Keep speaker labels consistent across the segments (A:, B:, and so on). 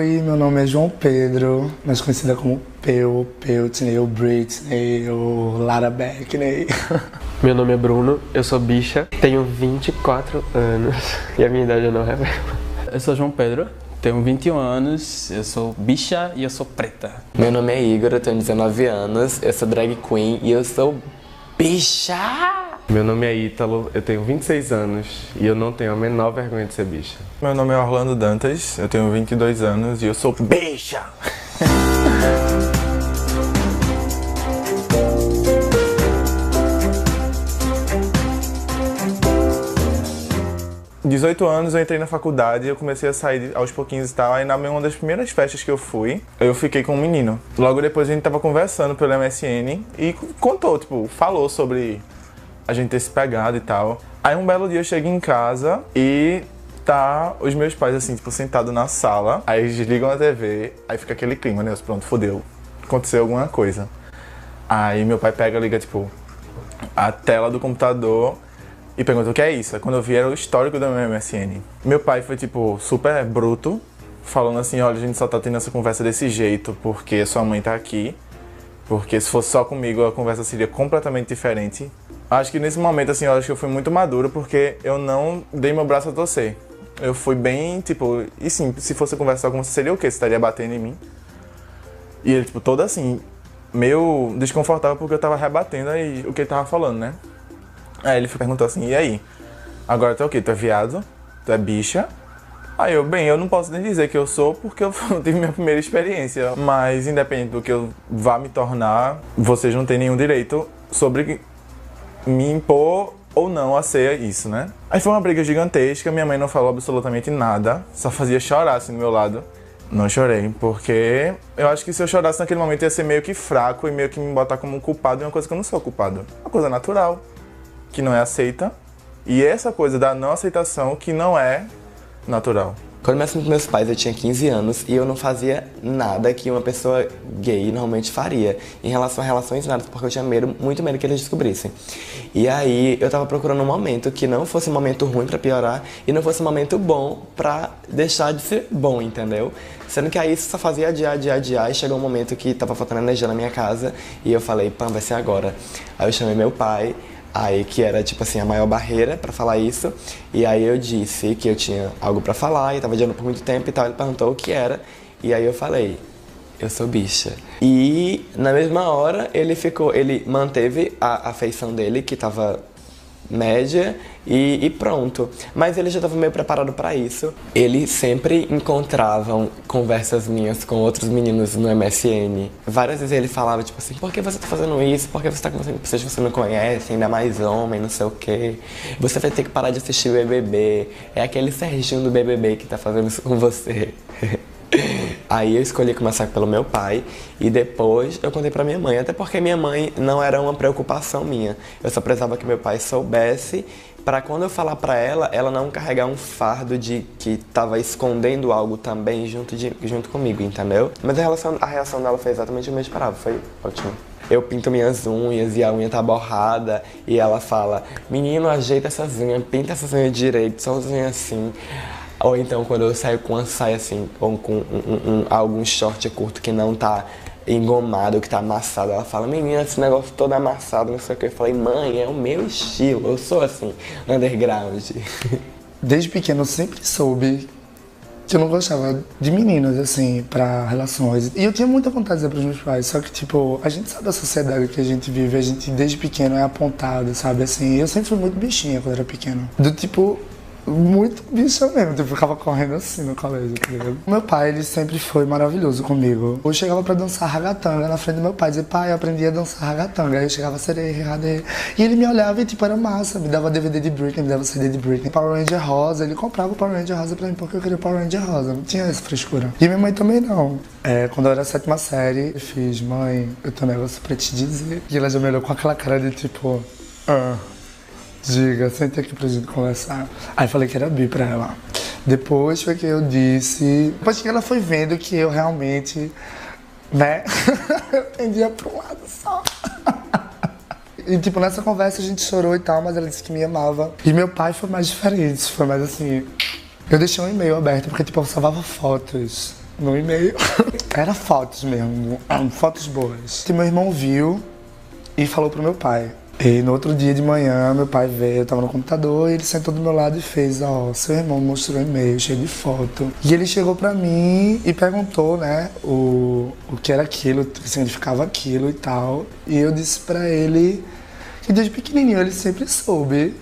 A: Oi, meu nome é João Pedro, mais conhecida como Peltney, ou Britney, ou Lara Beckney.
B: Meu nome é Bruno, eu sou bicha, tenho 24 anos e a minha idade eu não revelo.
C: Eu sou João Pedro, tenho 21 anos, eu sou bicha e eu sou preta.
D: Meu nome é Igor, eu tenho 19 anos, eu sou drag queen e eu sou bicha!
E: Meu nome é Ítalo, eu tenho 26 anos e eu não tenho a menor vergonha de ser bicha.
F: Meu nome é Orlando Dantas, eu tenho 22 anos e eu sou bicha! 18 anos eu entrei na faculdade, eu comecei a sair aos pouquinhos e tal, aí na uma das primeiras festas que eu fui, eu fiquei com um menino. Logo depois a gente tava conversando pelo MSN e contou, falou sobre a gente ter se pegado e tal. Aí um belo dia eu chego em casa e tá os meus pais assim, sentados na sala, aí eles ligam a TV, aí fica aquele clima, né? Pronto, fodeu, aconteceu alguma coisa. Aí meu pai pega, liga a tela do computador e perguntou o que é isso. Aí quando eu vi era o histórico do meu MSN. Meu pai foi super bruto, falando assim, olha, a gente só tá tendo essa conversa desse jeito porque sua mãe tá aqui. Porque se fosse só comigo a conversa seria completamente diferente. Acho que nesse momento assim, eu acho que eu fui muito maduro porque eu não dei meu braço a torcer. Eu fui bem, e sim, se fosse conversar com você seria o quê? Você estaria batendo em mim? E ele, todo assim, meio desconfortável porque eu tava rebatendo aí o que ele tava falando, né? Aí ele perguntou assim, e aí? Agora tu é o quê? Tu é viado? Tu é bicha? Aí eu não posso nem dizer que eu sou porque eu tive minha primeira experiência. Mas independente do que eu vá me tornar, vocês não têm nenhum direito sobre me impor ou não a ser isso, né? Aí foi uma briga gigantesca, minha mãe não falou absolutamente nada, só fazia chorar assim do meu lado. Não chorei, porque eu acho que se eu chorasse naquele momento ia ser meio que fraco e meio que me botar como um culpado de uma coisa que eu não sou culpado. Uma coisa natural, que não é aceita, e essa coisa da não aceitação que não é natural.
D: Quando eu me assumi com meus pais eu tinha 15 anos e eu não fazia nada que uma pessoa gay normalmente faria em relação a relações nada, porque eu tinha medo, muito medo que eles descobrissem. E aí eu tava procurando um momento que não fosse um momento ruim pra piorar e não fosse um momento bom pra deixar de ser bom, entendeu? Sendo que aí isso só fazia adiar e chegou um momento que tava faltando energia na minha casa e eu falei, pã, vai ser agora. Aí eu chamei meu pai, aí que era a maior barreira pra falar isso, e aí eu disse que eu tinha algo pra falar e tava adiando por muito tempo e tal, ele perguntou o que era, e aí eu falei, eu sou bicha. E na mesma hora ele manteve a afeição dele, que tava média, e pronto. Mas ele já estava meio preparado para isso. Ele sempre encontravam conversas minhas com outros meninos no MSN. Várias vezes ele falava, por que você tá fazendo isso? Por que você tá conversando com pessoas que você não conhece, ainda mais homem, não sei o quê? Você vai ter que parar de assistir o BBB. É aquele Serginho do BBB que tá fazendo isso com você. Aí eu escolhi começar pelo meu pai e depois eu contei pra minha mãe, até porque minha mãe não era uma preocupação minha. Eu só precisava que meu pai soubesse pra quando eu falar pra ela, ela não carregar um fardo de que tava escondendo algo também junto comigo, entendeu? Mas a reação dela foi exatamente o que eu esperava, foi ótimo. Eu pinto minhas unhas e a unha tá borrada e ela fala, menino, ajeita essas unhas, pinta essas unhas direito, só as unhas assim. Ou então quando eu saio com uma saia assim, ou com algum short curto que não tá engomado, que tá amassado, ela fala, menina, esse negócio todo amassado, não sei o que. Eu falei, mãe, é o meu estilo, eu sou assim, underground.
A: Desde pequeno eu sempre soube que eu não gostava de meninas, assim, pra relações. E eu tinha muita vontade de dizer pros meus pais, só que, a gente sabe da sociedade que a gente vive, a gente desde pequeno é apontado, sabe, assim. Eu sempre fui muito bichinha quando era pequeno. Muito bicha mesmo, ficava correndo assim no colégio, tá ligado? Meu pai, ele sempre foi maravilhoso comigo. Eu chegava pra dançar ragatanga na frente do meu pai, dizia, pai, eu aprendi a dançar ragatanga. Aí eu chegava, serei. E ele me olhava e, era massa, me dava DVD de Britney, me dava CD de Britney. Power Ranger rosa, ele comprava o Power Ranger rosa pra mim, porque eu queria o Power Ranger rosa, não tinha essa frescura. E minha mãe também não. Quando eu era a 7ª série, eu fiz, mãe, eu tenho um negócio pra te dizer. E ela já me olhou com aquela cara de diga, senta aqui pra gente conversar. Aí falei que era bi pra ela. Depois foi que eu disse... Depois que ela foi vendo que eu realmente, né? Eu pendia pra um lado só. E nessa conversa a gente chorou e tal, mas ela disse que me amava. E meu pai foi mais diferente, foi mais assim... Eu deixei um e-mail aberto, porque eu salvava fotos no e-mail. Era fotos mesmo, fotos boas. Que meu irmão viu e falou pro meu pai. E no outro dia de manhã, meu pai veio, eu tava no computador, e ele sentou do meu lado e fez, seu irmão mostrou um e-mail cheio de foto. E ele chegou pra mim e perguntou, né, o que era aquilo, o que significava aquilo e tal. E eu disse pra ele que desde pequenininho ele sempre soube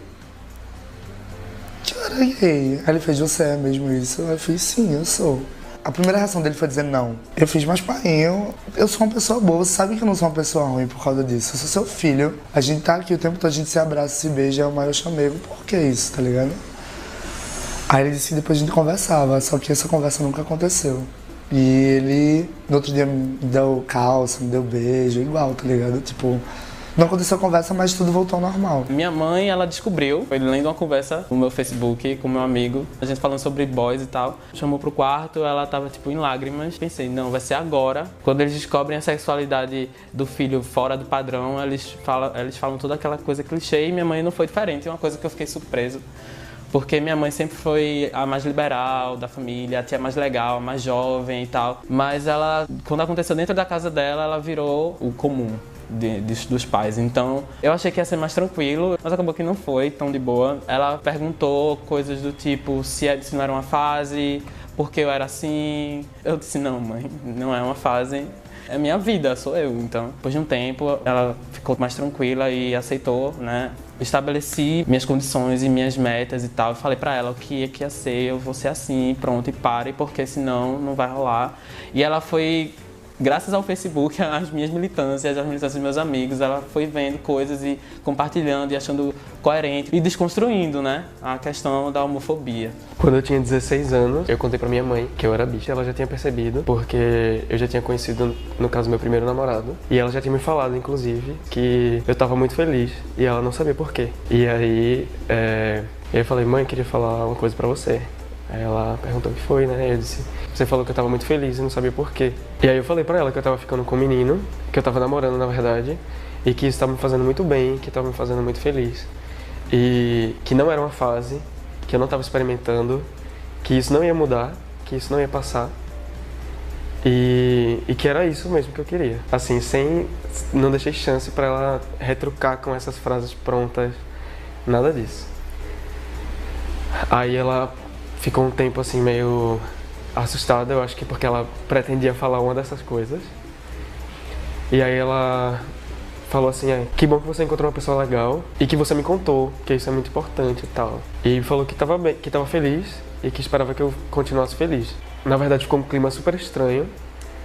A: que eu era gay. Aí ele fez, você é mesmo isso? Eu fiz, sim, eu sou. A primeira reação dele foi dizer não. Eu fiz, mas pai, eu sou uma pessoa boa, você sabe que eu não sou uma pessoa ruim por causa disso. Eu sou seu filho, a gente tá aqui o tempo todo, a gente se abraça, se beija, é o maior chamego. Por que isso, tá ligado? Aí ele disse que depois a gente conversava, só que essa conversa nunca aconteceu. E ele, no outro dia, me deu calça, me deu beijo, igual, tá ligado? Tipo, não aconteceu a conversa, mas tudo voltou ao normal.
C: Minha mãe, ela descobriu, foi lendo uma conversa no meu Facebook com meu amigo, a gente falando sobre boys e tal. Chamou pro quarto, ela tava tipo em lágrimas. Pensei, não, vai ser agora. Quando eles descobrem a sexualidade do filho fora do padrão, eles falam toda aquela coisa clichê, e minha mãe não foi diferente. É uma coisa que eu fiquei surpreso. Porque minha mãe sempre foi a mais liberal da família, a tia mais legal, a mais jovem e tal. Mas ela, quando aconteceu dentro da casa dela, ela virou o comum dos pais. Então, eu achei que ia ser mais tranquilo, mas acabou que não foi tão de boa. Ela perguntou coisas do tipo se não era uma fase, por que eu era assim. Eu disse, não, mãe, não é uma fase. É minha vida, sou eu. Então, depois de um tempo, ela ficou mais tranquila e aceitou, né? Estabeleci minhas condições e minhas metas e tal. Eu falei pra ela o que ia ser, eu vou ser assim, pronto, e pare, porque senão não vai rolar. E ela foi, graças ao Facebook, as minhas militâncias, as militâncias dos meus amigos, ela foi vendo coisas e compartilhando e achando coerente e desconstruindo, né, a questão da homofobia.
B: Quando eu tinha 16 anos, eu contei pra minha mãe que eu era bicha. Ela já tinha percebido, porque eu já tinha conhecido, no caso, meu primeiro namorado. E ela já tinha me falado, inclusive, que eu tava muito feliz e ela não sabia por quê. E aí, eu falei, mãe, queria falar uma coisa pra você. Aí ela perguntou o que foi, né? Eu disse, você falou que eu tava muito feliz e não sabia por quê. E aí eu falei pra ela que eu tava ficando com um menino, que eu tava namorando, na verdade, e que isso tava me fazendo muito bem, que tava me fazendo muito feliz. E que não era uma fase, que eu não tava experimentando, que isso não ia mudar, que isso não ia passar. E que era isso mesmo que eu queria. Assim, não deixei chance pra ela retrucar com essas frases prontas, nada disso. Aí ela ficou um tempo assim meio assustada, eu acho que porque ela pretendia falar uma dessas coisas. E aí ela falou assim, que bom que você encontrou uma pessoa legal e que você me contou, que isso é muito importante e tal. E falou que tava bem, que tava feliz e que esperava que eu continuasse feliz. Na verdade ficou um clima super estranho,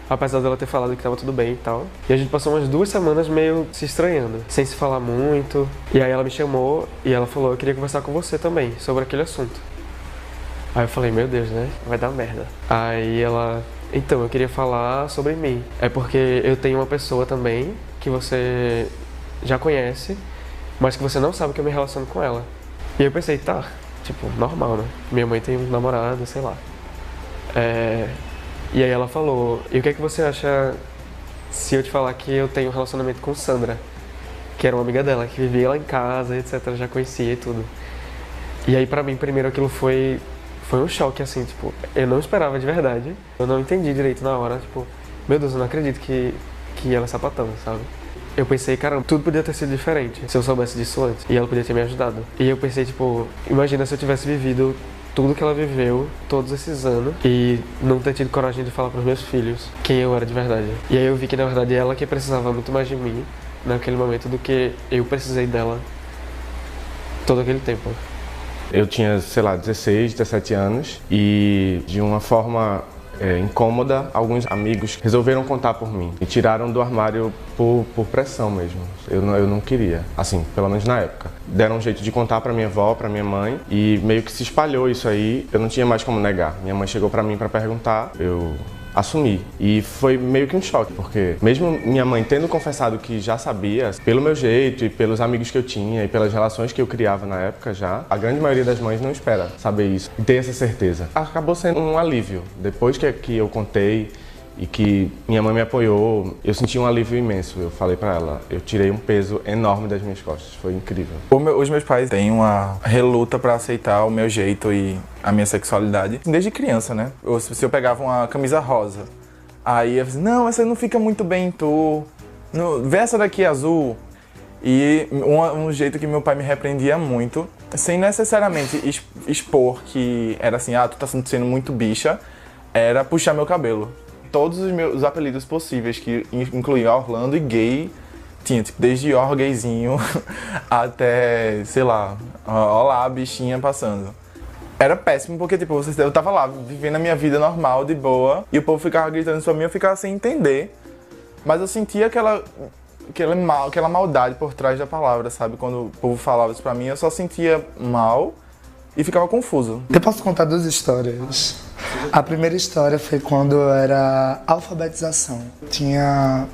B: apesar dela ter falado que tava tudo bem e tal. E a gente passou umas 2 semanas meio se estranhando, sem se falar muito. E aí ela me chamou e ela falou, eu queria conversar com você também sobre aquele assunto. Aí eu falei, meu Deus, né? Vai dar merda. Aí ela, então, eu queria falar sobre mim. É porque eu tenho uma pessoa também que você já conhece, mas que você não sabe que eu me relaciono com ela. E eu pensei, tá, tipo, normal, né? Minha mãe tem um namorado, sei lá. E aí ela falou, e o que é que você acha se eu te falar que eu tenho um relacionamento com Sandra, que era uma amiga dela, que vivia lá em casa, etc, já conhecia e tudo. E aí pra mim, primeiro aquilo foi um choque, assim, tipo, eu não esperava de verdade. Eu não entendi direito na hora, tipo, meu Deus, eu não acredito que ela é sapatão, sabe? Eu pensei, caramba, tudo podia ter sido diferente se eu soubesse disso antes. E ela podia ter me ajudado. E eu pensei, tipo, imagina se eu tivesse vivido tudo que ela viveu todos esses anos e não ter tido coragem de falar pros meus filhos quem eu era de verdade. E aí eu vi que, na verdade, ela que precisava muito mais de mim naquele momento do que eu precisei dela todo aquele tempo.
E: Eu tinha, sei lá, 16, 17 anos e de uma forma incômoda, alguns amigos resolveram contar por mim e tiraram do armário por pressão mesmo. Eu não queria, assim, pelo menos na época. Deram um jeito de contar pra minha avó, pra minha mãe e meio que se espalhou isso aí, eu não tinha mais como negar. Minha mãe chegou pra mim pra perguntar, eu assumi. E foi meio que um choque, porque mesmo minha mãe tendo confessado que já sabia, pelo meu jeito e pelos amigos que eu tinha e pelas relações que eu criava na época já, a grande maioria das mães não espera saber isso e ter essa certeza. Acabou sendo um alívio. Depois que eu contei, e que minha mãe me apoiou, eu senti um alívio imenso. Eu falei pra ela, eu tirei um peso enorme das minhas costas, foi incrível.
F: Os meus pais têm uma reluta pra aceitar o meu jeito e a minha sexualidade desde criança, né? Se eu pegava uma camisa rosa, aí eu falei, não, essa não fica muito bem em tu, vê essa daqui azul. E um jeito que meu pai me repreendia muito, sem necessariamente expor que era assim, tu tá sendo muito bicha, era puxar meu cabelo. Todos os meus apelidos possíveis, que incluíam Orlando e gay, tinha, tipo, desde gayzinho até, sei lá, olá, bichinha passando. Era péssimo porque, tipo, eu tava lá, vivendo a minha vida normal, de boa, e o povo ficava gritando isso pra mim, eu ficava sem entender. Mas eu sentia aquela maldade por trás da palavra, sabe? Quando o povo falava isso pra mim, eu só sentia mal e ficava confuso.
A: Eu posso contar 2 histórias. A primeira história foi quando eu era alfabetização. Tinha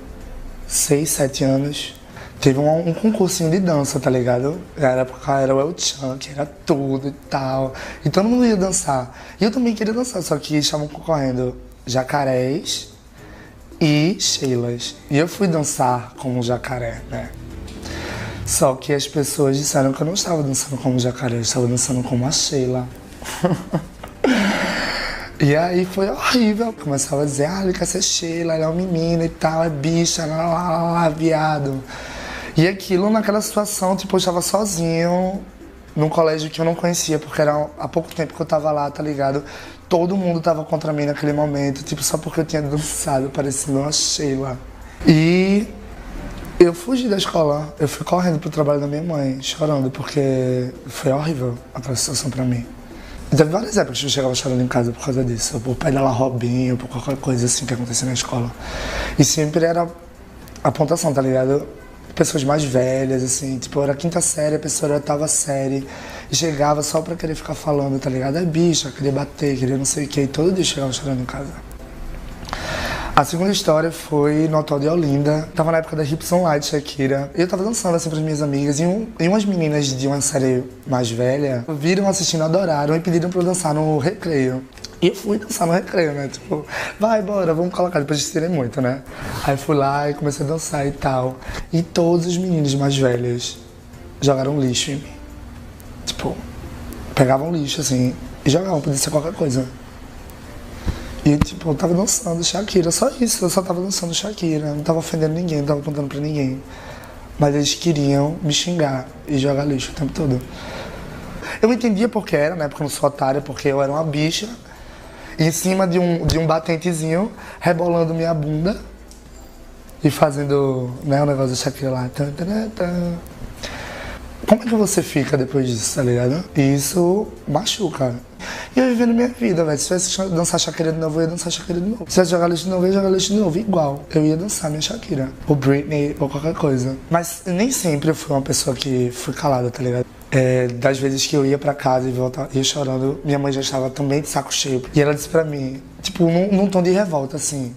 A: 6, 7 anos. Teve um concursinho de dança, tá ligado? Era o El Chan, que era tudo e tal. E todo mundo ia dançar. E eu também queria dançar, só que estavam concorrendo jacarés e Sheilas. E eu fui dançar como um jacaré, né? Só que as pessoas disseram que eu não estava dançando como um jacaré, eu estava dançando como a Sheila. E aí foi horrível. Começava a dizer, ele quer ser Sheila, ele é uma menina e tal, é bicha, lá, viado. E aquilo, naquela situação, tipo, eu estava sozinho num colégio que eu não conhecia, porque era há pouco tempo que eu tava lá, tá ligado? Todo mundo tava contra mim naquele momento, tipo, só porque eu tinha dançado, parecendo uma Sheila. E eu fugi da escola, eu fui correndo pro trabalho da minha mãe, chorando, porque foi horrível aquela situação pra mim. E teve várias épocas que eu chegava chorando em casa por causa disso, por pedalar Robinho, por qualquer coisa assim que acontecia na escola. E sempre era apontação, tá ligado? Pessoas mais velhas, assim, tipo, eu era 5ª série, a pessoa era 8ª série, e chegava só pra querer ficar falando, tá ligado? É bicha, queria bater, queria não sei o que, e todo dia chegava chorando em casa. A segunda história foi no hotel de Olinda, tava na época da Hips Online, Shakira, e eu tava dançando assim pras minhas amigas, e umas meninas de uma série mais velha viram assistindo, adoraram e pediram pra eu dançar no recreio. E eu fui dançar no recreio, né? Tipo, vai, bora, vamos colocar, depois de terem muito, né? Aí fui lá e comecei a dançar e tal. E todos os meninos mais velhos jogaram lixo em mim. Tipo, pegavam lixo assim e jogavam, podia ser qualquer coisa. E tipo, eu tava dançando Shakira, só isso, eu só tava dançando Shakira, não tava ofendendo ninguém, não tava contando pra ninguém. Mas eles queriam me xingar e jogar lixo o tempo todo. Eu entendia porque era, né? Porque eu não sou otária, porque eu era uma bicha. Em cima de um batentezinho, rebolando minha bunda e fazendo, né, o negócio da Shakira lá. Como é que você fica depois disso, tá ligado? E isso machuca. E eu vivendo minha vida, velho. Se tivesse dançar Shakira de novo, eu ia dançar Shakira de novo. Se tivesse jogar lixo de novo, eu ia jogar lixo de novo. Igual. Eu ia dançar minha Shakira. Ou Britney, ou qualquer coisa. Mas nem sempre eu fui uma pessoa que fui calada, tá ligado? Das vezes que eu ia pra casa e voltava, ia chorando, minha mãe já estava também de saco cheio. E ela disse pra mim, tipo, num tom de revolta, assim,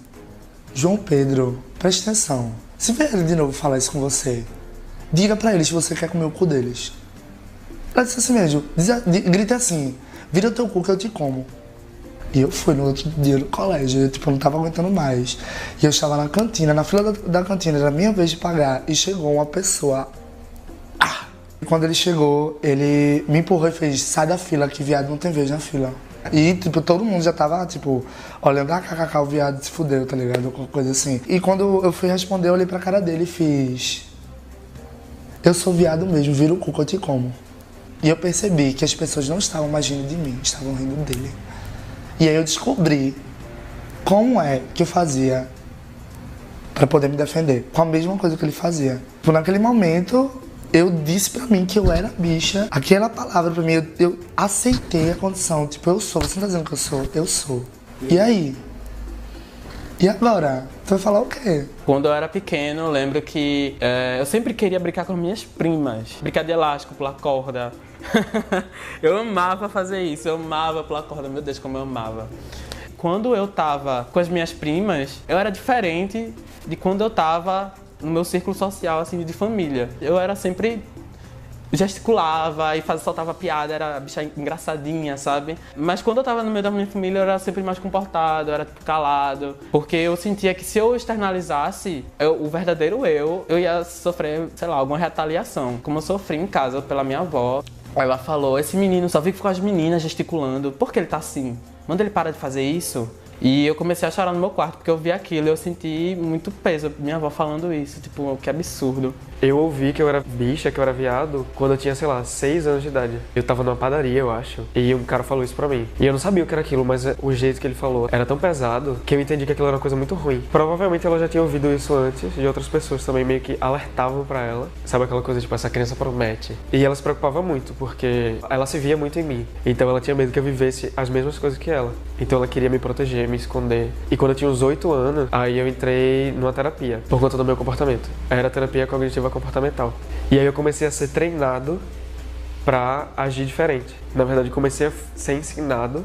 A: João Pedro, preste atenção. Se vier ele de novo falar isso com você, diga pra eles que você quer comer o cu deles. Ela disse assim mesmo, grita assim, vira o teu cu que eu te como. E eu fui no outro dia no colégio, eu tipo, não tava aguentando mais. E eu estava na cantina, na fila da cantina, era a minha vez de pagar, e chegou uma pessoa. Quando ele chegou, ele me empurrou e fez, sai da fila, que viado não tem vez na fila. E, tipo, todo mundo já tava, tipo, olhando, kkk, o viado se fudeu, tá ligado? Alguma coisa assim. E quando eu fui responder, eu olhei pra cara dele e fiz, eu sou viado mesmo, vira o cu que eu te como. E eu percebi que as pessoas não estavam mais rindo de mim, estavam rindo dele. E aí eu descobri como é que eu fazia pra poder me defender, com a mesma coisa que ele fazia. Por naquele momento, eu disse pra mim que eu era bicha. Aquela palavra pra mim, eu aceitei a condição. Tipo, eu sou. Você não tá dizendo que eu sou? Eu sou. E aí? E agora? Tu vai falar o quê?
C: Quando eu era pequeno, eu lembro que eu sempre queria brincar com minhas primas. Brincar de elástico, pular corda. Eu amava fazer isso. Eu amava pular corda. Meu Deus, como eu amava. Quando eu tava com as minhas primas, eu era diferente de quando eu tava no meu círculo social, assim, de família. Eu era sempre gesticulava e soltava piada, era bicha engraçadinha, sabe? Mas quando eu tava no meio da minha família, eu era sempre mais comportado, eu era tipo, calado. Porque eu sentia que se eu externalizasse o verdadeiro eu ia sofrer, sei lá, alguma retaliação. Como eu sofri em casa pela minha avó. Ela falou, esse menino só vive com as meninas gesticulando, por que ele tá assim? Manda ele parar de fazer isso. E eu comecei a chorar no meu quarto, porque eu vi aquilo e eu senti muito peso. Minha avó falando isso, tipo, que absurdo.
B: Eu ouvi que eu era bicha, que eu era viado, quando eu tinha, sei lá, 6 anos de idade. Eu tava numa padaria, eu acho, e um cara falou isso pra mim. E eu não sabia o que era aquilo, mas o jeito que ele falou era tão pesado que eu entendi que aquilo era uma coisa muito ruim. Provavelmente ela já tinha ouvido isso antes, de outras pessoas também meio que alertavam pra ela. Sabe aquela coisa, tipo, essa criança promete. E ela se preocupava muito, porque ela se via muito em mim. Então ela tinha medo que eu vivesse as mesmas coisas que ela. Então ela queria me proteger, me esconder. E quando eu tinha uns 8 anos, aí eu entrei numa terapia, por conta do meu comportamento. Era terapia cognitiva comportamental. E aí eu comecei a ser treinado pra agir diferente. Na verdade, eu comecei a ser ensinado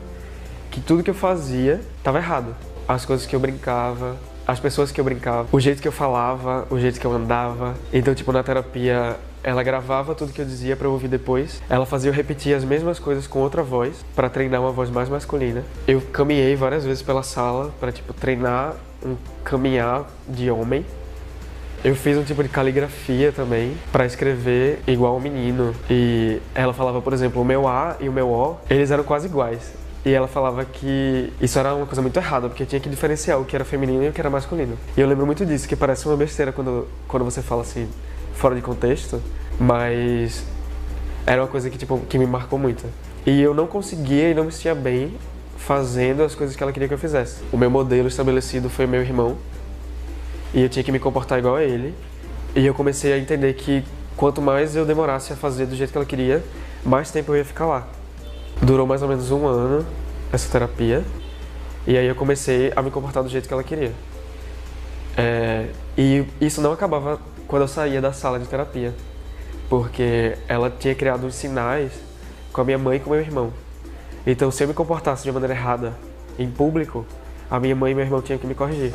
B: que tudo que eu fazia estava errado. As coisas que eu brincava, as pessoas que eu brincava, o jeito que eu falava, o jeito que eu andava. Então, tipo, na terapia, ela gravava tudo que eu dizia pra eu ouvir depois. Ela fazia eu repetir as mesmas coisas com outra voz, pra treinar uma voz mais masculina. Eu caminhei várias vezes pela sala pra, tipo, treinar um caminhar de homem. Eu fiz um tipo de caligrafia também, pra escrever igual um menino. E ela falava, por exemplo, o meu A e o meu O, eles eram quase iguais. E ela falava que isso era uma coisa muito errada, porque tinha que diferenciar o que era feminino e o que era masculino. E eu lembro muito disso, que parece uma besteira quando você fala assim, fora de contexto, mas era uma coisa que, tipo, que me marcou muito. E eu não conseguia e não me sentia bem fazendo as coisas que ela queria que eu fizesse. O meu modelo estabelecido foi meu irmão, e eu tinha que me comportar igual a ele. E eu comecei a entender que quanto mais eu demorasse a fazer do jeito que ela queria, mais tempo eu ia ficar lá. Durou mais ou menos 1 ano essa terapia, e aí eu comecei a me comportar do jeito que ela queria. E isso não acabava quando eu saía da sala de terapia, porque ela tinha criado uns sinais com a minha mãe e com o meu irmão. Então, se eu me comportasse de maneira errada em público, a minha mãe e meu irmão tinham que me corrigir.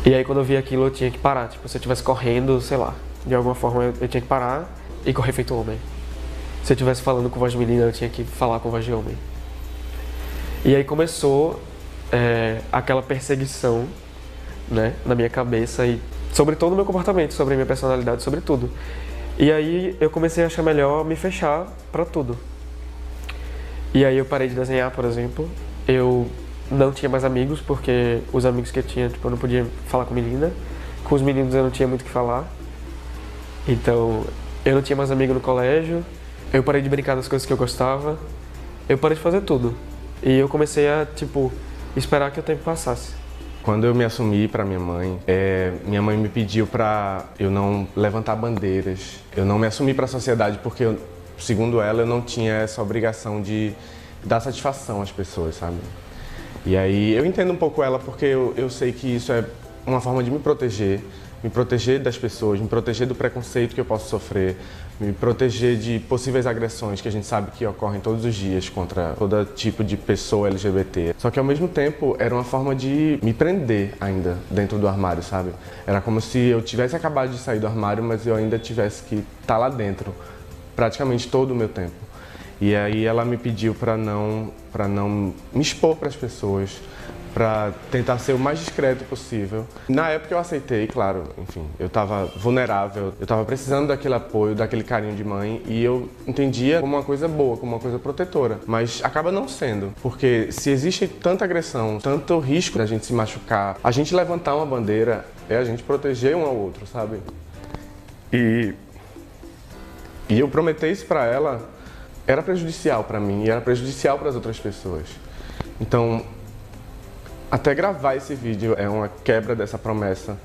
B: E aí, quando eu via aquilo, eu tinha que parar. Tipo, se eu estivesse correndo, sei lá, de alguma forma eu tinha que parar e correr feito homem. Se eu estivesse falando com voz de menina, eu tinha que falar com voz de homem. E aí começou aquela perseguição, né, na minha cabeça e sobre todo o meu comportamento, sobre a minha personalidade, sobre tudo. E aí eu comecei a achar melhor me fechar pra tudo. E aí eu parei de desenhar, por exemplo. Eu não tinha mais amigos, porque os amigos que eu tinha, tipo, eu não podia falar com menina. Com os meninos eu não tinha muito o que falar. Então, eu não tinha mais amigo no colégio. Eu parei de brincar das coisas que eu gostava. Eu parei de fazer tudo. E eu comecei a, tipo, esperar que o tempo passasse.
E: Quando eu me assumi para minha mãe me pediu para eu não levantar bandeiras. Eu não me assumi para a sociedade porque, segundo ela, eu não tinha essa obrigação de dar satisfação às pessoas, sabe? E aí eu entendo um pouco ela porque eu sei que isso é uma forma de me proteger das pessoas, me proteger do preconceito que eu posso sofrer, me proteger de possíveis agressões que a gente sabe que ocorrem todos os dias contra todo tipo de pessoa LGBT. Só que ao mesmo tempo era uma forma de me prender ainda dentro do armário, sabe? Era como se eu tivesse acabado de sair do armário, mas eu ainda tivesse que estar lá dentro praticamente todo o meu tempo. E aí ela me pediu para não me expor para as pessoas, para tentar ser o mais discreto possível. Na época eu aceitei, claro, enfim, eu estava vulnerável, eu estava precisando daquele apoio, daquele carinho de mãe, e eu entendia como uma coisa boa, como uma coisa protetora, mas acaba não sendo, porque se existe tanta agressão, tanto risco da gente se machucar, a gente levantar uma bandeira é a gente proteger um ao outro, sabe? E eu prometer isso para ela era prejudicial para mim e era prejudicial para as outras pessoas. Então, até gravar esse vídeo é uma quebra dessa promessa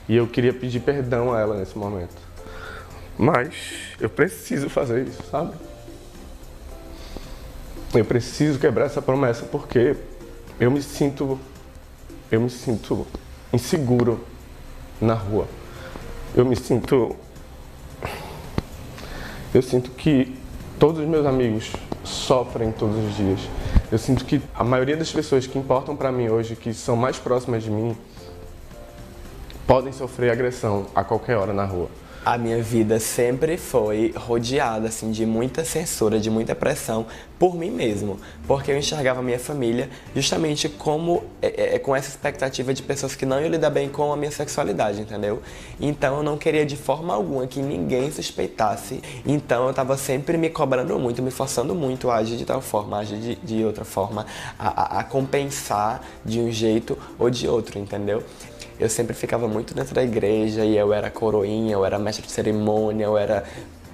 E: e eu queria pedir perdão a ela nesse momento. Mas eu preciso fazer isso, sabe? Eu preciso quebrar essa promessa porque eu me sinto inseguro na rua. Eu sinto que todos os meus amigos sofrem todos os dias. Eu sinto que a maioria das pessoas que importam para mim hoje, que são mais próximas de mim, podem sofrer agressão a qualquer hora na rua.
D: A minha vida sempre foi rodeada assim, de muita censura, de muita pressão por mim mesmo. Porque eu enxergava a minha família justamente como com essa expectativa de pessoas que não iam lidar bem com a minha sexualidade, entendeu? Então eu não queria de forma alguma que ninguém suspeitasse. Então eu tava sempre me cobrando muito, me forçando muito a agir de tal forma, a agir de outra forma, a compensar de um jeito ou de outro, entendeu? Eu sempre ficava muito dentro da igreja e eu era coroinha, eu era mestre de cerimônia,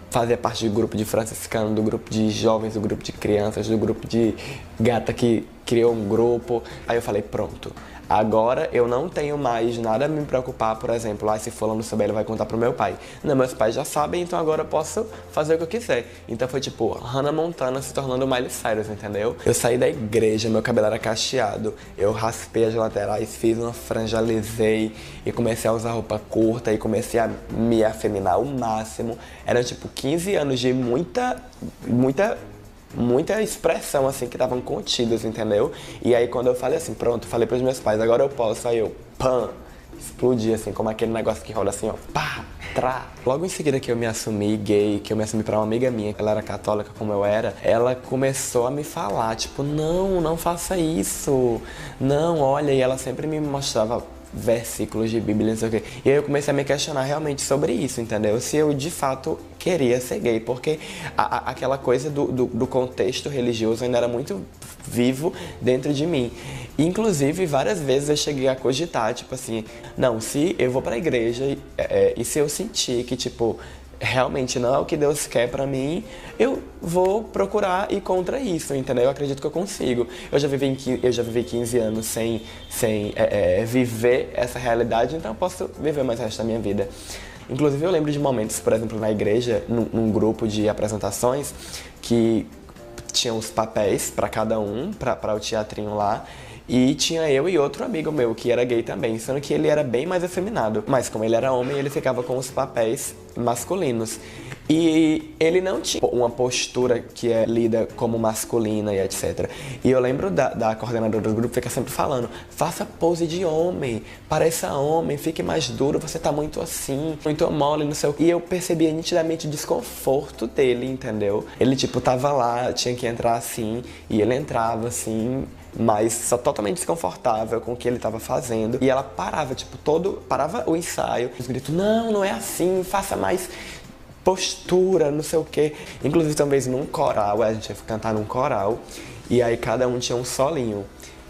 D: fazia parte do grupo de franciscano, do grupo de jovens, do grupo de crianças, do grupo de gata que criou um grupo. Aí eu falei, pronto. Agora eu não tenho mais nada a me preocupar, por exemplo, se fulano souber, ele vai contar pro meu pai. Não, meus pais já sabem, então agora eu posso fazer o que eu quiser. Então foi tipo Hannah Montana se tornando Miley Cyrus, entendeu? Eu saí da igreja, meu cabelo era cacheado, eu raspei as laterais, fiz uma franja, alisei e comecei a usar roupa curta e comecei a me afeminar ao máximo. Eram tipo 15 anos de muita expressão, assim, que estavam contidas, entendeu? E aí, quando eu falei assim, pronto, falei pros meus pais, agora eu posso, aí eu, pã, explodi, assim, como aquele negócio que rola assim, ó, pá, trá. Logo em seguida que eu me assumi gay, que eu me assumi pra uma amiga minha, ela era católica como eu era, ela começou a me falar, tipo, não faça isso, não, olha, e ela sempre me mostrava versículos de Bíblia, não sei o quê. E aí eu comecei a me questionar realmente sobre isso, entendeu? Se eu de fato queria ser gay, porque aquela coisa do contexto religioso ainda era muito vivo dentro de mim. Inclusive, várias vezes eu cheguei a cogitar, tipo assim, não, se eu vou pra igreja e se eu sentir que, tipo, realmente não é o que Deus quer pra mim, eu vou procurar ir contra isso, entendeu? Eu acredito que eu consigo. Eu já vivi 15 anos sem viver essa realidade, então eu posso viver mais o resto da minha vida. Inclusive eu lembro de momentos, por exemplo, na igreja, num grupo de apresentações, que tinham os papéis pra cada um, pra o teatrinho lá, e tinha eu e outro amigo meu, que era gay também, sendo que ele era bem mais afeminado. Mas como ele era homem, ele ficava com os papéis masculinos. E ele não tinha uma postura que é lida como masculina e etc. E eu lembro da coordenadora do grupo ficar sempre falando, faça pose de homem, pareça homem, fique mais duro, você tá muito assim, muito mole, não sei o que. E eu percebia nitidamente o desconforto dele, entendeu? Ele tipo tava lá, tinha que entrar assim, e ele entrava assim, mas só totalmente desconfortável com o que ele estava fazendo. E ela parava, tipo, parava o ensaio, os gritos, não é assim, faça mais postura, não sei o quê. Inclusive, talvez num coral, a gente ia cantar num coral, e aí cada um tinha um solinho.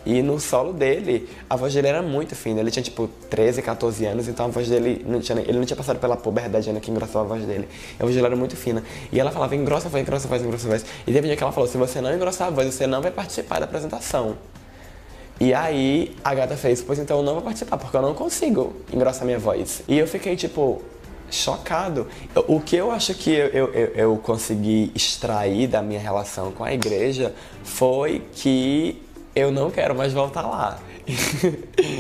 D: E no solo dele, a voz dele era muito fina. Ele tinha, tipo, 13, 14 anos, então a voz dele, ele não tinha passado pela puberdade ainda que engrossou a voz dele. A voz dele era muito fina. E ela falava, engrossa a voz, engrossa a voz, engrossa a voz. E teve um dia que ela falou, se você não engrossar a voz, você não vai participar da apresentação. E aí, a gata fez, pois então eu não vou participar, porque eu não consigo engrossar minha voz. E eu fiquei, tipo, chocado. O que eu acho que eu consegui extrair da minha relação com a igreja foi que eu não quero mais voltar lá.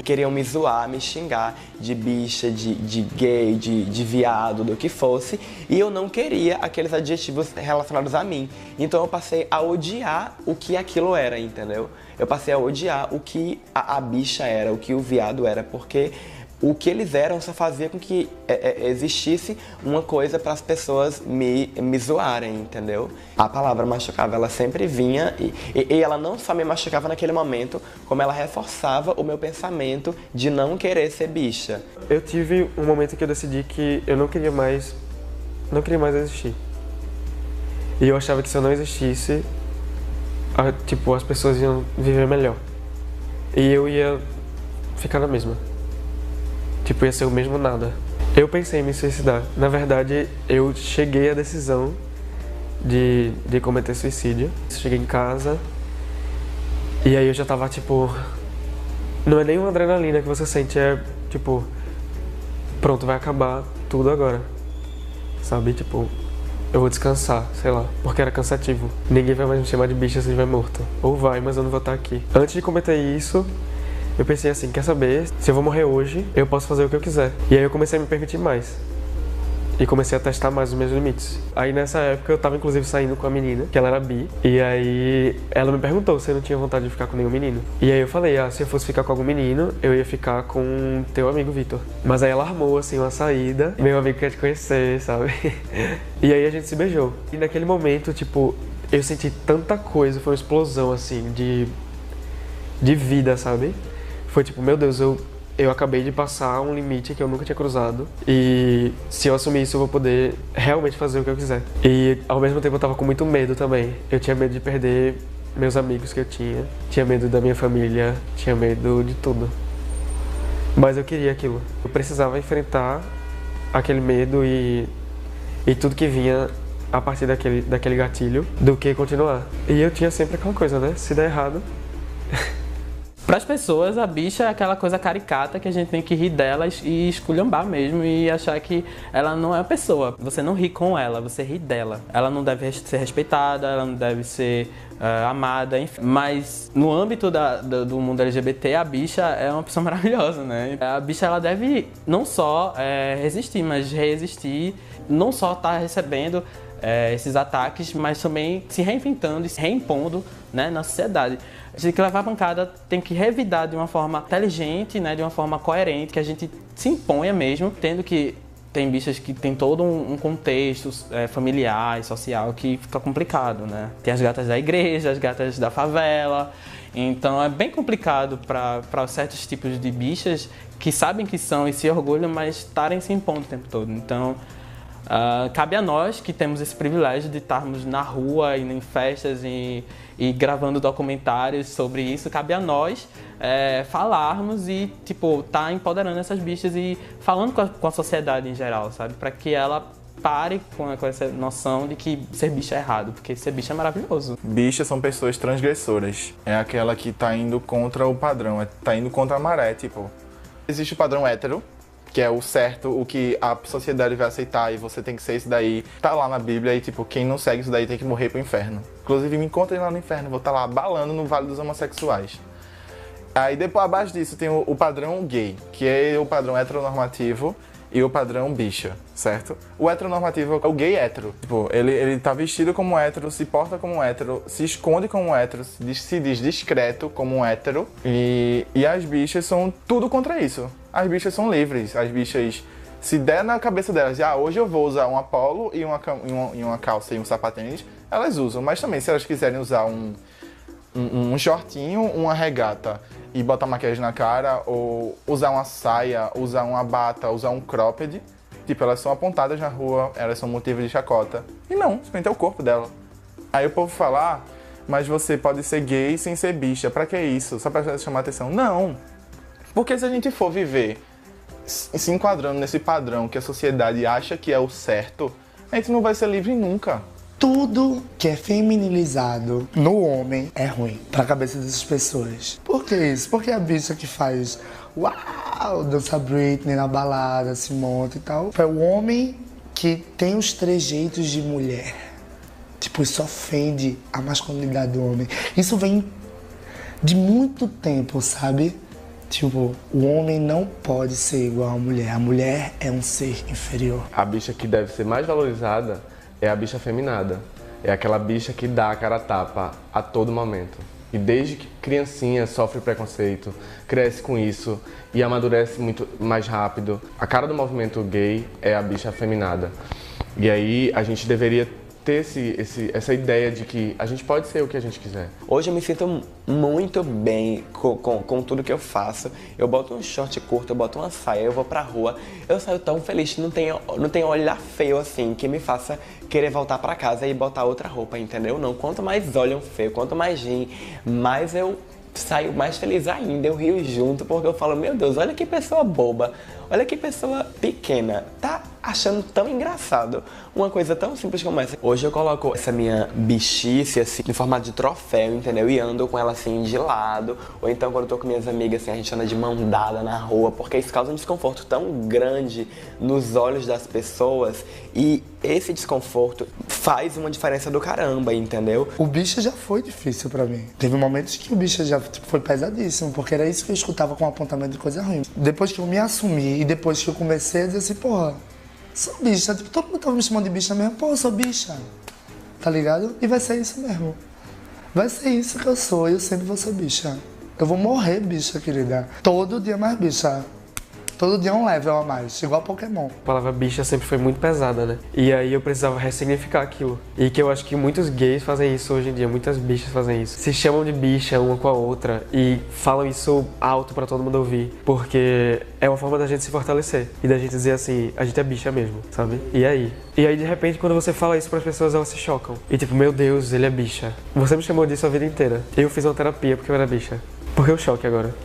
D: Queriam me zoar, me xingar de bicha, de gay, de viado, do que fosse. E eu não queria aqueles adjetivos relacionados a mim. Então eu passei a odiar o que aquilo era, entendeu? Eu passei a odiar o que a bicha era, o que o viado era, porque o que eles eram só fazia com que existisse uma coisa para as pessoas me zoarem, entendeu? A palavra machucava, ela sempre vinha e ela não só me machucava naquele momento, como ela reforçava o meu pensamento de não querer ser bicha.
B: Eu tive um momento que eu decidi que eu não queria mais existir. E eu achava que se eu não existisse, tipo, as pessoas iam viver melhor. E eu ia ficar na mesma. Tipo, ia ser o mesmo nada. Eu pensei em me suicidar. Na verdade, eu cheguei à decisão de cometer suicídio. Cheguei em casa e aí eu já tava, tipo... Não é nem uma adrenalina que você sente, é tipo... Pronto, vai acabar tudo agora. Sabe? Tipo, eu vou descansar, sei lá. Porque era cansativo. Ninguém vai mais me chamar de bicha se estiver morto. Ou vai, mas eu não vou estar aqui. Antes de cometer isso... Eu pensei assim, quer saber, se eu vou morrer hoje, eu posso fazer o que eu quiser. E aí eu comecei a me permitir mais. E comecei a testar mais os meus limites. Aí nessa época eu tava inclusive saindo com a menina, que ela era bi. E aí ela me perguntou se eu não tinha vontade de ficar com nenhum menino. E aí eu falei, se eu fosse ficar com algum menino, eu ia ficar com teu amigo Vitor. Mas aí ela armou assim uma saída. Meu amigo quer te conhecer, sabe? E aí a gente se beijou. E naquele momento, tipo, eu senti tanta coisa, foi uma explosão assim de vida, sabe? Foi tipo, meu Deus, eu acabei de passar um limite que eu nunca tinha cruzado e se eu assumir isso eu vou poder realmente fazer o que eu quiser. E ao mesmo tempo eu tava com muito medo também. Eu tinha medo de perder meus amigos que eu tinha medo da minha família, tinha medo de tudo. Mas eu queria aquilo. Eu precisava enfrentar aquele medo e tudo que vinha a partir daquele gatilho do que continuar. E eu tinha sempre aquela coisa, né? Se der errado...
C: Para as pessoas, a bicha é aquela coisa caricata que a gente tem que rir delas e esculhambar mesmo e achar que ela não é uma pessoa. Você não ri com ela, você ri dela. Ela não deve ser respeitada, ela não deve ser amada, enfim. Mas no âmbito do mundo LGBT, a bicha é uma pessoa maravilhosa, né? A bicha ela deve não só resistir, mas resistir, não só estar recebendo esses ataques, mas também se reinventando e se reimpondo, né, na sociedade. A gente tem que levar a pancada, tem que revidar de uma forma inteligente, né, de uma forma coerente, que a gente se imponha mesmo, tendo que tem bichas que tem todo um contexto familiar e social que fica complicado, né? Tem as gatas da igreja, as gatas da favela, então é bem complicado para certos tipos de bichas que sabem que são e se orgulham, mas estarem se impondo o tempo todo. Então, cabe a nós que temos esse privilégio de estarmos na rua e em festas e gravando documentários sobre isso, cabe a nós falarmos e, tipo, tá empoderando essas bichas e falando com a sociedade em geral, sabe? Para que ela pare com essa noção de que ser bicha é errado, porque ser bicha é maravilhoso.
F: Bichas são pessoas transgressoras. É aquela que tá indo contra o padrão, tá indo contra a maré, tipo. Existe o padrão hétero, que é o certo, o que a sociedade vai aceitar e você tem que ser isso daí. Tá lá na Bíblia e, tipo, quem não segue isso daí tem que morrer pro inferno. Inclusive, me encontrem lá no inferno, vou estar lá balando no Vale dos Homossexuais. Aí, depois, abaixo disso, tem o padrão gay, que é o padrão heteronormativo e o padrão bicha, certo? O heteronormativo é o gay hétero. Tipo, ele tá vestido como hétero, se porta como hétero, se esconde como hétero, se diz discreto como um hétero. E as bichas são tudo contra isso. As bichas são livres, as bichas, se der na cabeça delas, hoje eu vou usar um Apollo e uma calça e um sapatênis, elas usam. Mas também, se elas quiserem usar um shortinho, uma regata e botar maquiagem na cara, ou usar uma saia, usar uma bata, usar um cropped, tipo, elas são apontadas na rua, elas são motivo de chacota. E não, simplesmente é o corpo dela. Aí o povo fala, mas você pode ser gay sem ser bicha, pra que isso? Só pra chamar atenção? Não! Porque se a gente for viver se enquadrando nesse padrão que a sociedade acha que é o certo, a gente não vai ser livre nunca.
A: Tudo que é feminilizado no homem é ruim pra cabeça dessas pessoas. Por que isso? Porque a bicha que faz uau, dança Britney na balada, se monta e tal, é o homem que tem os trejeitos de mulher. Tipo, isso ofende a masculinidade do homem. Isso vem de muito tempo, sabe? Tipo, o homem não pode ser igual à mulher. A mulher é um ser inferior.
E: A bicha que deve ser mais valorizada é a bicha feminada. É aquela bicha que dá a cara a tapa a todo momento. E desde que criancinha sofre preconceito, cresce com isso e amadurece muito mais rápido. A cara do movimento gay é a bicha feminada. E aí a gente deveria ter essa ideia de que a gente pode ser o que a gente quiser.
D: Hoje eu me sinto muito bem com tudo que eu faço. Eu boto um short curto, eu boto uma saia, eu vou pra rua. Eu saio tão feliz, não tem olhar feio assim que me faça querer voltar pra casa e botar outra roupa, entendeu? Não, quanto mais olham feio, quanto mais riem, mais eu saio mais feliz ainda, eu rio junto, porque eu falo, meu Deus, olha que pessoa boba, olha que pessoa pequena, tá achando tão engraçado uma coisa tão simples como essa. Hoje eu coloco essa minha bichice, assim, em formato de troféu, entendeu? E ando com ela, assim, de lado, ou então quando eu tô com minhas amigas, assim, a gente anda de mão dada na rua, porque isso causa um desconforto tão grande nos olhos das pessoas, e esse desconforto faz uma diferença do caramba, entendeu?
A: O bicho já foi difícil pra mim. Teve momentos que o bicho já foi pesadíssimo, porque era isso que eu escutava com apontamento de coisa ruim. Depois que eu me assumi e depois que eu comecei a dizer assim, porra, Sou bicha, tipo, todo mundo tava me chamando de bicha mesmo. Pô, eu sou bicha. Tá ligado? E vai ser isso mesmo. Vai ser isso que eu sou e eu sempre vou ser bicha. Eu vou morrer bicha, querida. Todo dia mais bicha. Todo dia um level a mais, igual Pokémon.
B: A palavra bicha sempre foi muito pesada, né? E aí eu precisava ressignificar aquilo. E que eu acho que muitos gays fazem isso hoje em dia, muitas bichas fazem isso. Se chamam de bicha uma com a outra e falam isso alto pra todo mundo ouvir. Porque é uma forma da gente se fortalecer. E da gente dizer assim, a gente é bicha mesmo, sabe? E aí? E aí de repente quando você fala isso pras pessoas, elas se chocam. E tipo, meu Deus, ele é bicha. Você me chamou disso a vida inteira. Eu fiz uma terapia porque eu era bicha. Por que o choque agora?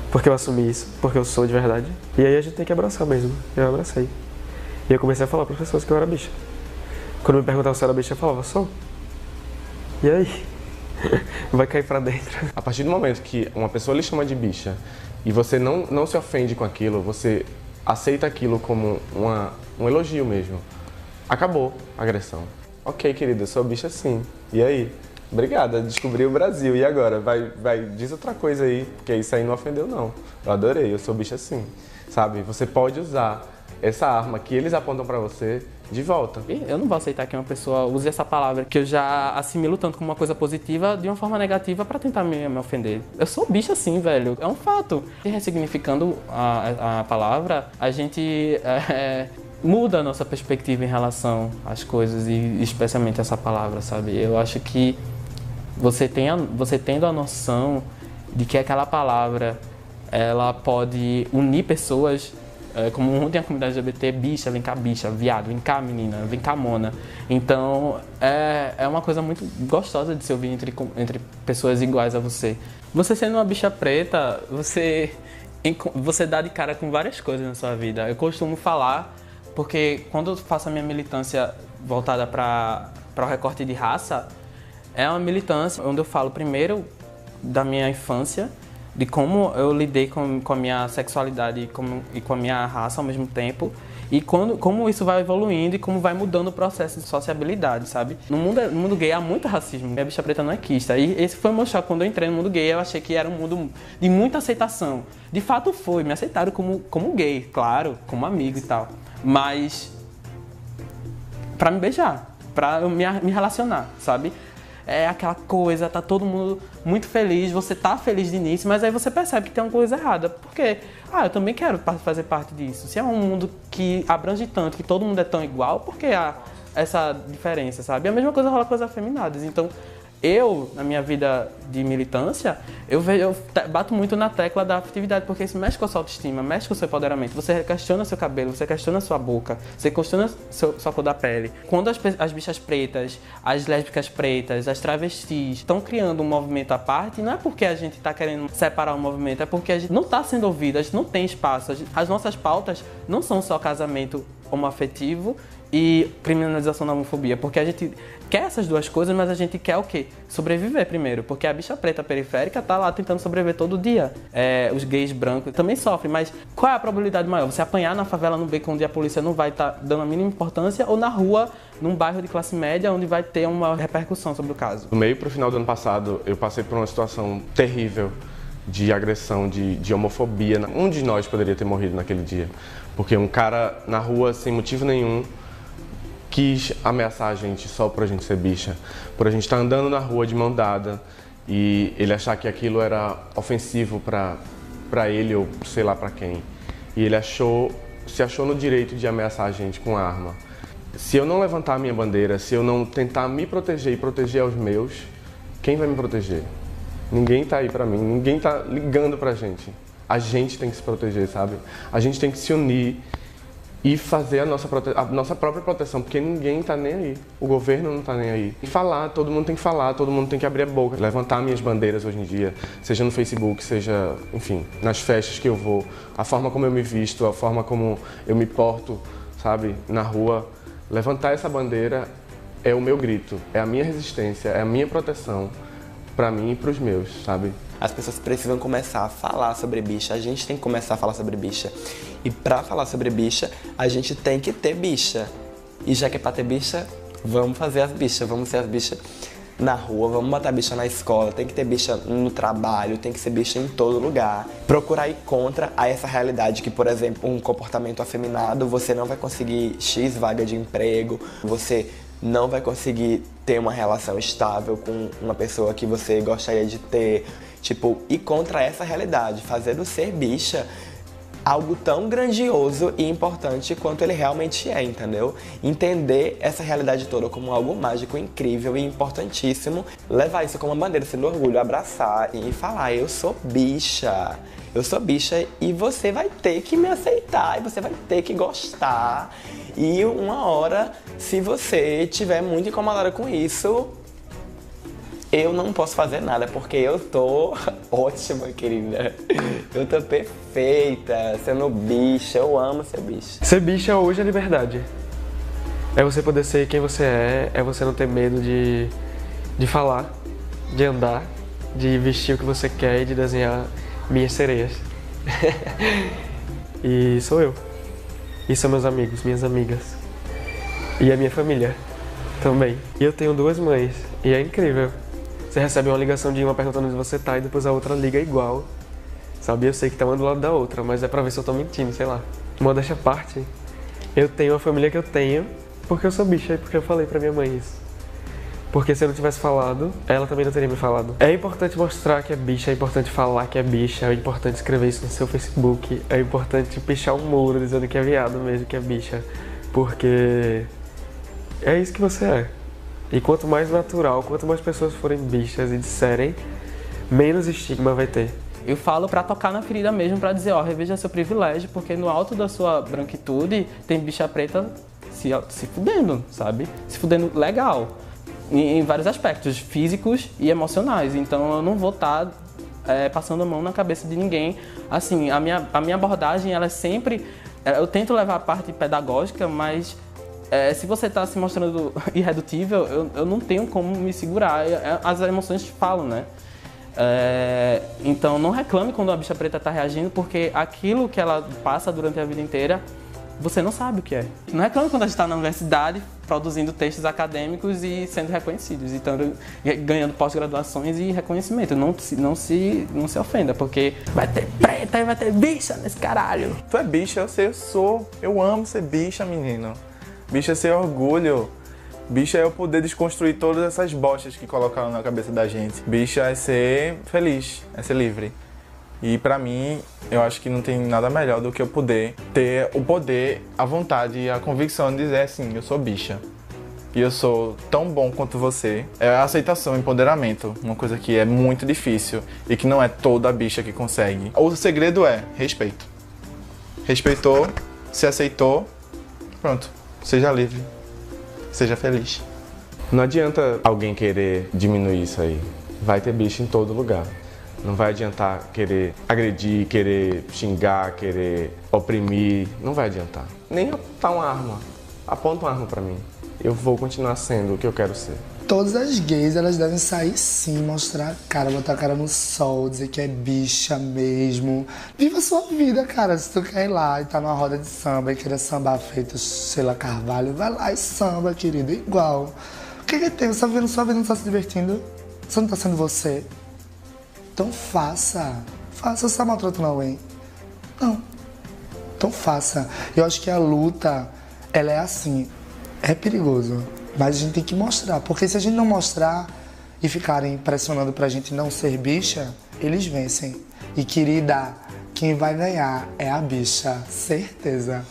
B: Porque eu assumi isso, porque eu sou de verdade. E aí a gente tem que abraçar mesmo. Eu abracei. E eu comecei a falar para as pessoas que eu era bicha. Quando me perguntavam se eu era bicha, eu falava, sou. E aí? Vai cair pra dentro.
E: A partir do momento que uma pessoa lhe chama de bicha e você não se ofende com aquilo, você aceita aquilo como um elogio mesmo, acabou a agressão. Ok, querida, eu sou bicha sim. E aí? Obrigada, descobri o Brasil. E agora? Diz outra coisa aí, porque isso aí não ofendeu, não. Eu adorei, eu sou bicha sim. Sabe? Você pode usar essa arma que eles apontam pra você de volta.
C: Eu não vou aceitar que uma pessoa use essa palavra que eu já assimilo tanto como uma coisa positiva de uma forma negativa pra tentar me ofender. Eu sou bicha sim, velho. É um fato. E ressignificando a palavra, a gente muda a nossa perspectiva em relação às coisas e especialmente essa palavra, sabe? Eu acho que você tendo a noção de que aquela palavra ela pode unir pessoas, como ontem a comunidade LGBT, bicha, viado, vem cá menina, vem cá mona. Então é uma coisa muito gostosa de se ouvir entre pessoas iguais a você. Você sendo uma bicha preta, você dá de cara com várias coisas na sua vida. Eu costumo falar, porque quando eu faço a minha militância voltada para o recorte de raça, é uma militância onde eu falo primeiro da minha infância, de como eu lidei com a minha sexualidade e com a minha raça ao mesmo tempo, e como isso vai evoluindo e como vai mudando o processo de sociabilidade, sabe? No mundo gay há muito racismo, a bicha preta não é quista, e esse foi o meu choque. Quando eu entrei no mundo gay, eu achei que era um mundo de muita aceitação. De fato foi, me aceitaram como gay, claro, como amigo e tal, mas pra me beijar, pra eu me relacionar, sabe? É aquela coisa, tá todo mundo muito feliz, você tá feliz de início, mas aí você percebe que tem uma coisa errada. Porque, eu também quero fazer parte disso. Se é um mundo que abrange tanto, que todo mundo é tão igual, por que há essa diferença, sabe? E a mesma coisa rola com as afeminadas. Então, na minha vida de militância, eu bato muito na tecla da afetividade, porque isso mexe com a sua autoestima, mexe com o seu empoderamento. Você questiona seu cabelo, você questiona sua boca, você questiona sua cor da pele. Quando as bichas pretas, as lésbicas pretas, as travestis estão criando um movimento à parte, não é porque a gente está querendo separar o movimento, é porque a gente não está sendo ouvida, a gente não tem espaço. As nossas pautas não são só casamento homoafetivo e criminalização da homofobia, porque a gente quer essas duas coisas, mas a gente quer o quê? Sobreviver primeiro, porque a bicha preta periférica tá lá tentando sobreviver todo dia. Os gays brancos também sofrem, mas qual é a probabilidade maior? Você apanhar na favela, no beco, onde a polícia não vai estar dando a mínima importância, ou na rua, num bairro de classe média, onde vai ter uma repercussão sobre o caso?
E: Do meio pro final do ano passado, eu passei por uma situação terrível de agressão, de homofobia. Um de nós poderia ter morrido naquele dia, porque um cara na rua, sem motivo nenhum, quis ameaçar a gente só por a gente ser bicha, por a gente estar andando na rua de mão dada e ele achar que aquilo era ofensivo pra ele ou sei lá pra quem. E ele se achou no direito de ameaçar a gente com arma. Se eu não levantar a minha bandeira, se eu não tentar me proteger e proteger aos meus, quem vai me proteger? Ninguém tá aí pra mim, ninguém tá ligando pra gente. A gente tem que se proteger, sabe? A gente tem que se unir e fazer a nossa própria proteção, porque ninguém tá nem aí. O governo não tá nem aí. E falar, todo mundo tem que falar, todo mundo tem que abrir a boca. Levantar minhas bandeiras hoje em dia, seja no Facebook, seja, enfim, nas festas que eu vou, a forma como eu me visto, a forma como eu me porto, sabe, na rua. Levantar essa bandeira é o meu grito, é a minha resistência, é a minha proteção pra mim e pros meus, sabe?
D: As pessoas precisam começar a falar sobre bicha, a gente tem que começar a falar sobre bicha. E pra falar sobre bicha, a gente tem que ter bicha. E já que é pra ter bicha, vamos fazer as bichas, vamos ser as bichas na rua, vamos botar bicha na escola, tem que ter bicha no trabalho, tem que ser bicha em todo lugar. Procurar ir contra a essa realidade que, por exemplo, um comportamento afeminado, você não vai conseguir X vaga de emprego, você não vai conseguir ter uma relação estável com uma pessoa que você gostaria de ter. Tipo, ir contra essa realidade, fazer do ser bicha algo tão grandioso e importante quanto ele realmente é, entendeu? Entender essa realidade toda como algo mágico, incrível e importantíssimo, levar isso como uma bandeira, sendo orgulho, abraçar e falar, eu sou bicha e você vai ter que me aceitar e você vai ter que gostar. E uma hora, se você estiver muito incomodada com isso, eu não posso fazer nada, porque eu tô ótima, querida. Eu tô perfeita, sendo bicha, eu amo ser bicha.
B: Ser bicha hoje é liberdade. É você poder ser quem você é você não ter medo de falar, de andar, de vestir o que você quer e de desenhar minhas sereias. E sou eu. E são meus amigos, minhas amigas. E a minha família também. E eu tenho 2 mães, e é incrível. Você recebe uma ligação de uma perguntando onde você tá e depois a outra liga igual. Sabe? Eu sei que tá uma do lado da outra, mas é pra ver se eu tô mentindo, sei lá. Modéstia à parte, eu tenho a família que eu tenho porque eu sou bicha e porque eu falei pra minha mãe isso. Porque se eu não tivesse falado, ela também não teria me falado. É importante mostrar que é bicha, é importante falar que é bicha, é importante escrever isso no seu Facebook, é importante pichar um muro dizendo que é viado mesmo, que é bicha. Porque é isso que você é. E quanto mais natural, quanto mais pessoas forem bichas e disserem, menos estigma vai ter.
C: Eu falo pra tocar na ferida mesmo, pra dizer, ó, reveja seu privilégio, porque no alto da sua branquitude tem bicha preta se fudendo, sabe? Se fudendo legal, em vários aspectos, físicos e emocionais. Então eu não vou estar passando a mão na cabeça de ninguém. Assim, a minha abordagem, ela é sempre... Eu tento levar a parte pedagógica, mas... se você está se mostrando irredutível, eu não tenho como me segurar. As emoções falam, né? Então não reclame quando a bicha preta está reagindo, porque aquilo que ela passa durante a vida inteira, você não sabe o que é. Não reclame quando a gente está na universidade produzindo textos acadêmicos e sendo reconhecidos, então ganhando pós-graduações e reconhecimento. Não se ofenda, porque vai ter preta e vai ter bicha nesse caralho.
F: Tu é bicha, eu sei, eu sou. Eu amo ser bicha, menino. Bicha é ser orgulho. Bicha é eu poder desconstruir todas essas bostas que colocaram na cabeça da gente. Bicha é ser feliz, é ser livre. E pra mim, eu acho que não tem nada melhor do que eu poder ter o poder, a vontade e a convicção de dizer assim, eu sou bicha. E eu sou tão bom quanto você. É a aceitação, empoderamento. Uma coisa que é muito difícil e que não é toda bicha que consegue. O segredo é respeito. Respeitou, se aceitou, pronto. Seja livre, seja feliz.
E: Não adianta alguém querer diminuir isso aí. Vai ter bicho em todo lugar. Não vai adiantar querer agredir, querer xingar, querer oprimir. Não vai adiantar. Nem apontar uma arma. Aponta uma arma pra mim. Eu vou continuar sendo o que eu quero ser.
A: Todas as gays, elas devem sair sim, mostrar a cara, botar a cara no sol, dizer que é bicha mesmo. Viva a sua vida, cara. Se tu quer ir lá e tá numa roda de samba e querer sambar feito Sheila Carvalho, vai lá e samba, querido, igual. O que tem? Você tá vivendo sua vida, não tá se divertindo? Você não tá sendo você? Então faça. Faça. Você tá maltratando alguém? Não. Então faça. Eu acho que a luta, ela é assim, é perigoso. Mas a gente tem que mostrar, porque se a gente não mostrar e ficarem pressionando pra gente não ser bicha, eles vencem. E querida, quem vai ganhar é a bicha, certeza.